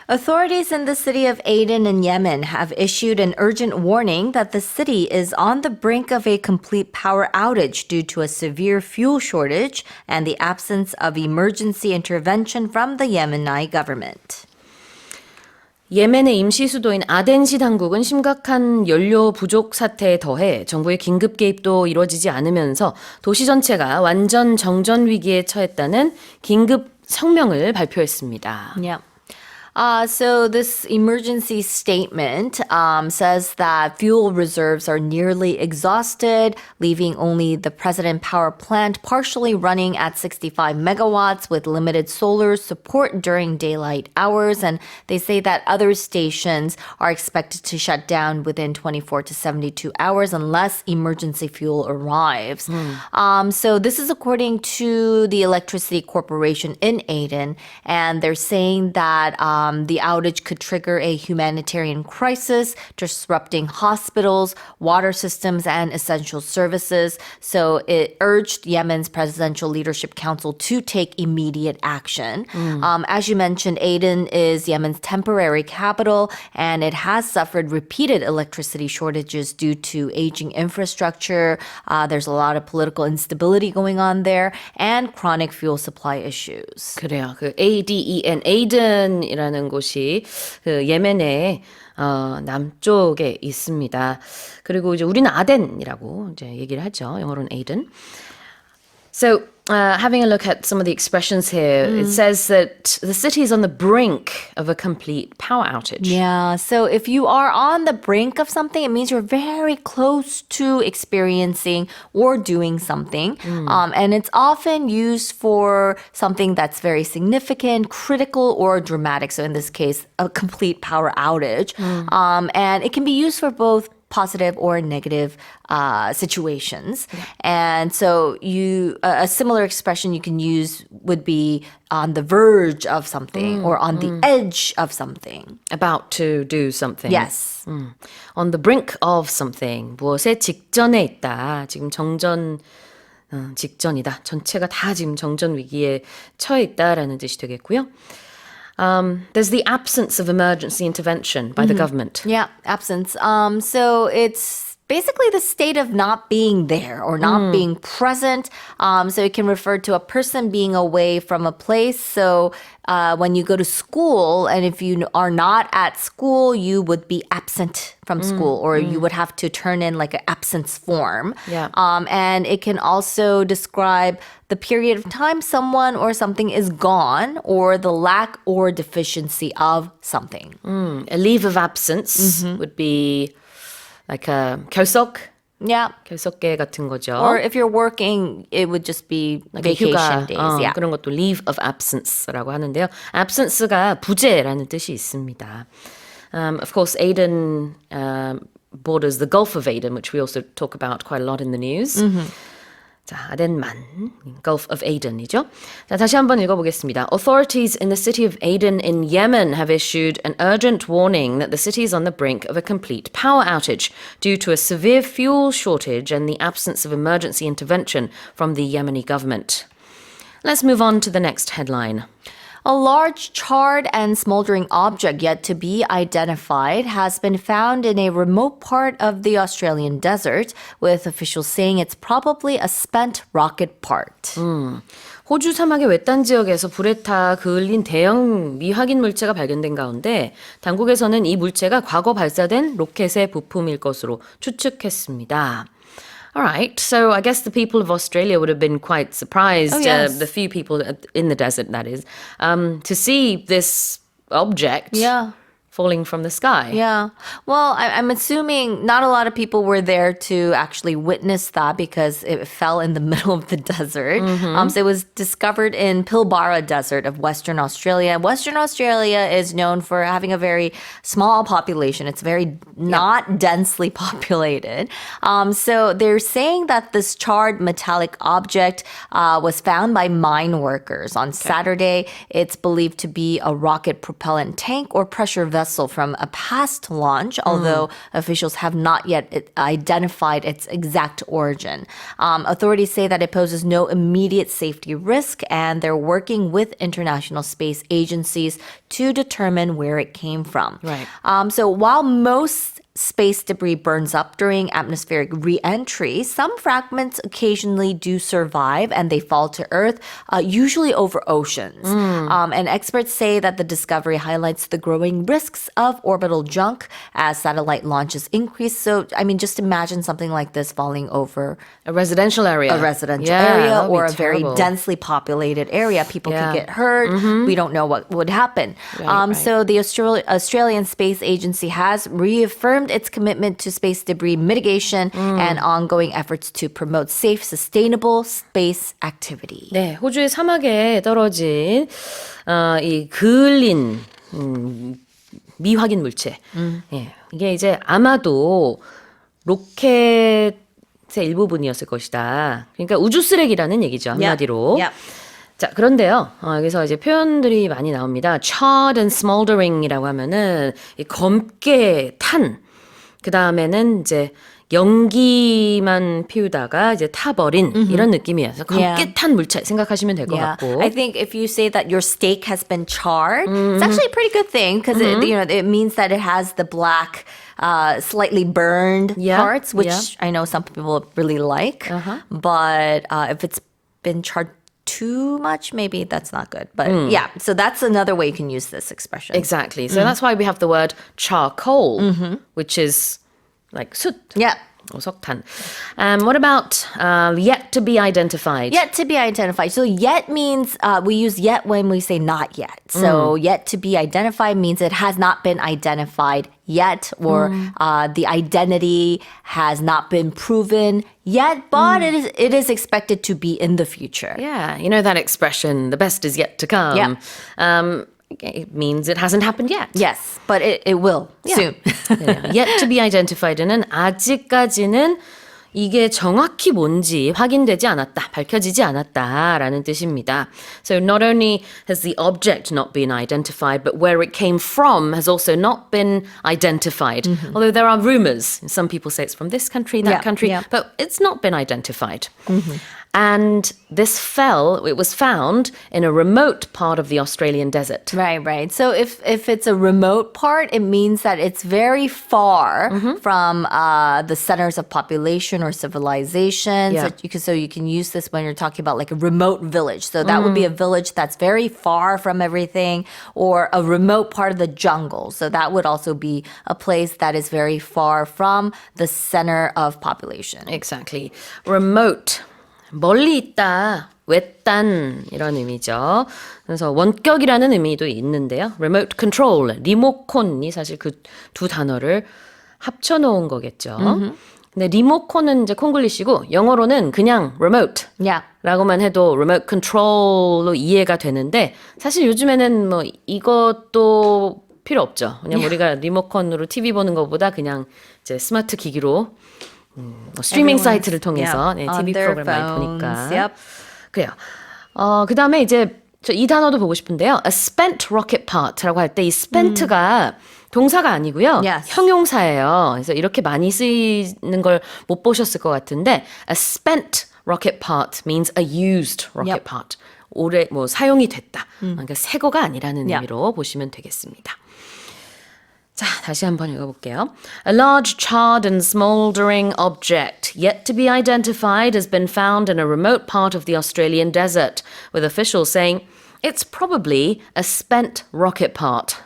Authorities in the city of Aden in Yemen have issued an urgent warning that the city is on the brink of a complete power outage due to a severe fuel shortage and the absence of emergency intervention from the Yemeni government. 예멘의 임시 수도인 아덴시 당국은 심각한 연료 부족 사태에 더해 정부의 긴급 개입도 이뤄지지 않으면서 도시 전체가 완전 정전 위기에 처했다는 긴급 성명을 발표했습니다. Yeah. So this emergency statement says that fuel reserves are nearly exhausted, leaving only the President Power Plant partially running at 65 megawatts with limited solar support during daylight hours. And they say that other stations are expected to shut down within 24 to 72 hours unless emergency fuel arrives. So this is according to the Electricity Corporation in Aden. And they're saying that the outage could trigger a humanitarian crisis, disrupting hospitals, water systems, and essential services. So it urged Yemen's Presidential Leadership Council to take immediate action. As you mentioned, Aden is Yemen's temporary capital, and it has suffered repeated electricity shortages due to aging infrastructure. There's a lot of political instability going on there, and chronic fuel supply issues. 그래요. 그 Aden, Aden이라는 곳이 그 예멘의 남쪽에 있습니다. 그리고 이제 우리는 아덴이라고 이제 얘기를 하죠. 영어로는 Aden. So, having a look at some of the expressions here, it says that the city is on the brink of a complete power outage. Yeah, so if you are on the brink of something, it means you're very close to experiencing or doing something. And it's often used for something that's very significant, critical, or dramatic. So in this case, a complete power outage. And it can be used for both positive or negative situations. And so a similar expression you can use would be on the verge of something or on the edge of something. About to do something. Yes. On the brink of something. 무엇의 직전에 있다. 지금 정전 직전이다. 전체가 다 지금 정전 위기에 처해 있다라는 뜻이 되겠고요. There's the absence of emergency intervention by the government. Yeah, absence. So it's basically the state of not being there or not being present. So it can refer to a person being away from a place. So when you go to school and if you are not at school, you would be absent from school or you would have to turn in like an absence form. Yeah. And it can also describe the period of time someone or something is gone or the lack or deficiency of something. A leave of absence would be like a 교섭? Yeah. 교섭계 같은 거죠. Or if you're working, it would just be like vacation 휴가, days. Yeah. 그런 것도 leave of absence라고 하는데요. absence가 부재라는 뜻이 있습니다. Of course, Aden borders the Gulf of Aden, which we also talk about quite a lot in the news. 자, 아덴만, Gulf of Aden이죠. 자, 다시 한번 읽어보겠습니다. Authorities in the city of Aden in Yemen have issued an urgent warning that the city is on the brink of a complete power outage due to a severe fuel shortage and the absence of emergency intervention from the Yemeni government. Let's move on to the next headline. A large charred and smoldering object yet to be identified has been found in a remote part of the Australian desert, with officials saying it's probably a spent rocket part. 호주 사막의 외딴 지역에서 불에 타 그을린 대형 미확인 물체가 발견된 가운데 당국에서는 이 물체가 과거 발사된 로켓의 부품일 것으로 추측했습니다. All right, so I guess the people of Australia would have been quite surprised, Oh, yes. the few people in the desert, that is, to see this object Yeah. falling from the sky. Yeah. Well, I'm assuming not a lot of people were there to actually witness that because it fell in the middle of the desert. So it was discovered in Pilbara Desert of Western Australia. Western Australia is known for having a very small population. It's very not densely populated. So they're saying that this charred metallic object was found by mine workers on Saturday. It's believed to be a rocket propellant tank or pressure vessel vessel from a past launch, although officials have not yet identified its exact origin. Authorities say that it poses no immediate safety risk, and they're working with international space agencies to determine where it came from. Right. So while most space debris burns up during atmospheric re-entry, some fragments occasionally do survive and they fall to Earth, usually over oceans. And experts say that the discovery highlights the growing risks of orbital junk as satellite launches increase. So, I mean, just imagine something like this falling over A residential area. a residential Yeah, area that would or be a very terrible. densely populated area. People Yeah. could get hurt. We don't know what would happen. Right. So the Australian Space Agency has reaffirmed its commitment to space debris mitigation and ongoing efforts to promote safe, sustainable space activity. 네, 호주의 사막에 떨어진 이 그을린 미확인 물체. 예, 이게 이제 아마도 로켓의 일부분이었을 것이다. 그러니까 우주 쓰레기라는 얘기죠, 한마디로. Yep. 자, 그런데요. 여기서 이제 표현들이 많이 나옵니다. charred and smoldering이라고 하면은 이 검게 탄. 그 다음에는 이제 연기만 피우다가 이제 타버린 이런 느낌이에요. 그래서 검게 탄 물체 생각하시면 될 것 같고. I think if you say that your steak has been charred, it's actually a pretty good thing because it means that it has the black, slightly burned parts, which I know some people really like. But if it's been charred too much, maybe that's not good. But yeah, so that's another way you can use this expression. Exactly. So that's why we have the word charcoal, which is like soot. Yeah. Or 석탄. What about yet to be identified? Yet to be identified. So yet means we use yet when we say not yet. So yet to be identified means it has not been identified yet, or the identity has not been proven yet, but it is expected to be in the future. Yeah, you know that expression, the best is yet to come. Yeah. It means it hasn't happened yet. Yes, but it will soon. 네, yet to be identified는 아직까지는 이게 정확히 뭔지 확인되지 않았다, 밝혀지지 않았다라는 뜻입니다. So not only has the object not been identified, but where it came from has also not been identified. Although there are rumors. Some people say it's from this country, that country, but it's not been identified. And it was found in a remote part of the Australian desert. Right. So if it's a remote part, it means that it's very far from the centers of population or civilization. Yeah. So you can use this when you're talking about like a remote village. So that would be a village that's very far from everything, or a remote part of the jungle. So that would also be a place that is very far from the center of population. Exactly. Remote. 멀리 있다, 외딴 이런 의미죠. 그래서 원격이라는 의미도 있는데요. Remote control, 리모컨이 사실 그 두 단어를 합쳐놓은 거겠죠. 근데 리모컨은 이제 콩글리시고 영어로는 그냥 remote 라고만 해도 remote control로 이해가 되는데 사실 요즘에는 뭐 이것도 필요 없죠. 그냥 우리가 리모컨으로 TV 보는 것보다 그냥 이제 스마트 기기로 스트리밍 사이트를 통해서 TV 프로그램 많이 보니까. Yep. 그래요. 그 다음에 이제 저 이 단어도 보고 싶은데요. A spent rocket part라고 할 때 이 spent가 동사가 아니고요. Yes. 형용사예요. 그래서 이렇게 많이 쓰이는 걸 못 보셨을 것 같은데 a spent rocket part means a used rocket part. 오래 사용이 됐다. 그러니까 새 거가 아니라는 의미로 보시면 되겠습니다. 자, 다시 한번 읽어볼게요. A large charred and smoldering object yet to be identified has been found in a remote part of the Australian desert, with officials saying it's probably a spent rocket part.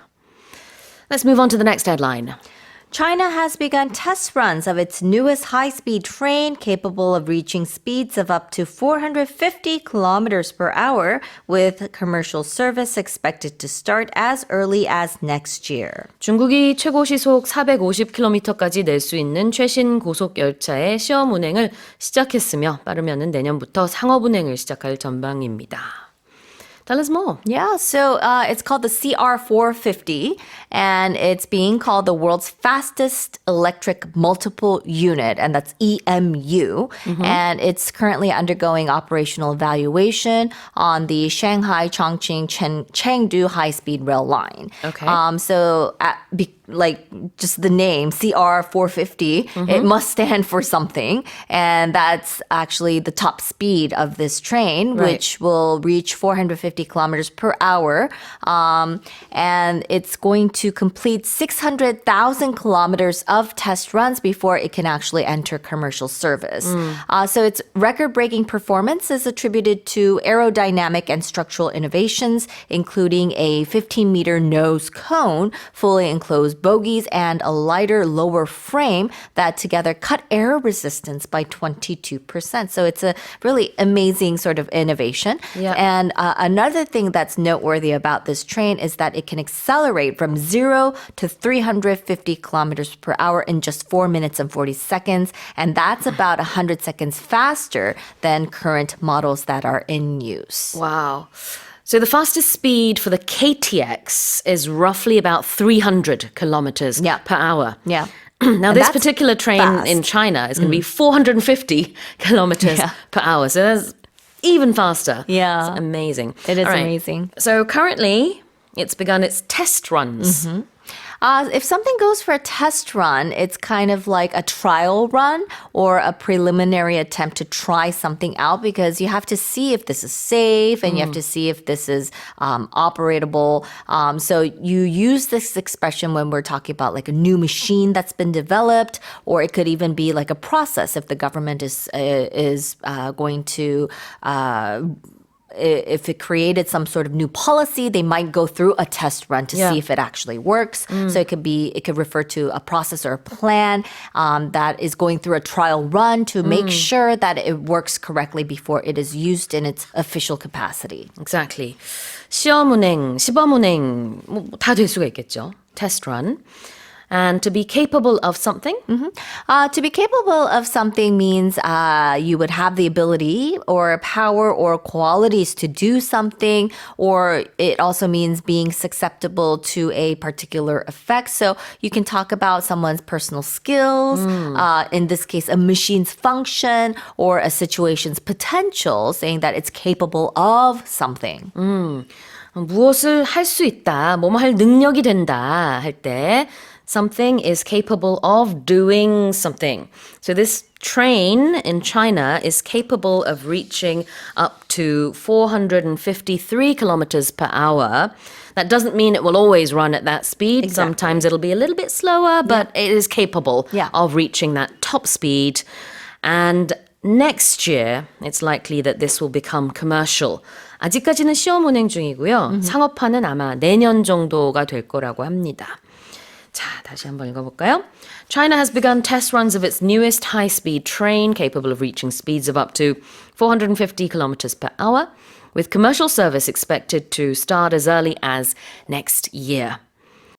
Let's move on to the next headline. China has begun test runs of its newest high-speed train capable of reaching speeds of up to 450 kilometers per hour, with commercial service expected to start as early as next year. 중국이 최고 시속 450km까지 낼 수 있는 최신 고속 열차의 시험 운행을 시작했으며 빠르면은 내년부터 상업 운행을 시작할 전망입니다. Tell us more. Yeah, so it's called the CR450, and it's being called the world's fastest electric multiple unit, and that's EMU. And it's currently undergoing operational evaluation on the Shanghai, Chongqing, Chengdu high-speed rail line. Okay. So just the name CR450, it must stand for something, and that's actually the top speed of this train, which will reach 450 kilometers per hour, and it's going to complete 600,000 kilometers of test runs before it can actually enter commercial service. So its record-breaking performance is attributed to aerodynamic and structural innovations, including a 15-meter nose cone, fully enclosed bogies, and a lighter lower frame that together cut air resistance by 22%. So it's a really amazing sort of innovation. Yeah. And another thing that's noteworthy about this train is that it can accelerate from 0 to 350 kilometers per hour in just 4 minutes and 40 seconds. And that's about 100 seconds faster than current models that are in use. Wow. So the fastest speed for the KTX is roughly about 300 kilometers per hour. Yeah. Now, And this that's particular train fast. in China is going to be 450 kilometers per hour. So that's even faster. Yeah. It's amazing. It is All right. amazing. So currently, it's begun its test runs. If something goes for a test run, it's kind of like a trial run or a preliminary attempt to try something out, because you have to see if this is safe and you have to see if this is operatable. So you use this expression when we're talking about like a new machine that's been developed, or it could even be like a process if the government is going to if it created some sort of new policy, they might go through a test run to see if it actually works. So it could refer to a process or a plan that is going through a trial run to make sure that it works correctly before it is used in its official capacity. Exactly. 시험운행, 시범운행 다 될 수가 있겠죠. Test run. And to be capable of something? To be capable of something means you would have the ability or power or qualities to do something, or it also means being susceptible to a particular effect. So you can talk about someone's personal skills, in this case, a machine's function, or a situation's potential, saying that it's capable of something. 무엇을 할 수 있다, 뭐뭐 할 능력이 된다 할 때 something is capable of doing something. So this train in China is capable of reaching up to 453 kilometers per hour. That doesn't mean it will always run at that speed. Exactly. Sometimes it'll be a little bit slower, but it is capable of reaching that top speed. And next year, it's likely that this will become commercial. 아직까지는 시험 운행 중이고요. 상업화는 아마 내년 정도가 될 거라고 합니다. 자, 다시 한번 읽어볼까요? China has begun test runs of its newest high-speed train capable of reaching speeds of up to 450 kilometers per hour, with commercial service expected to start as early as next year.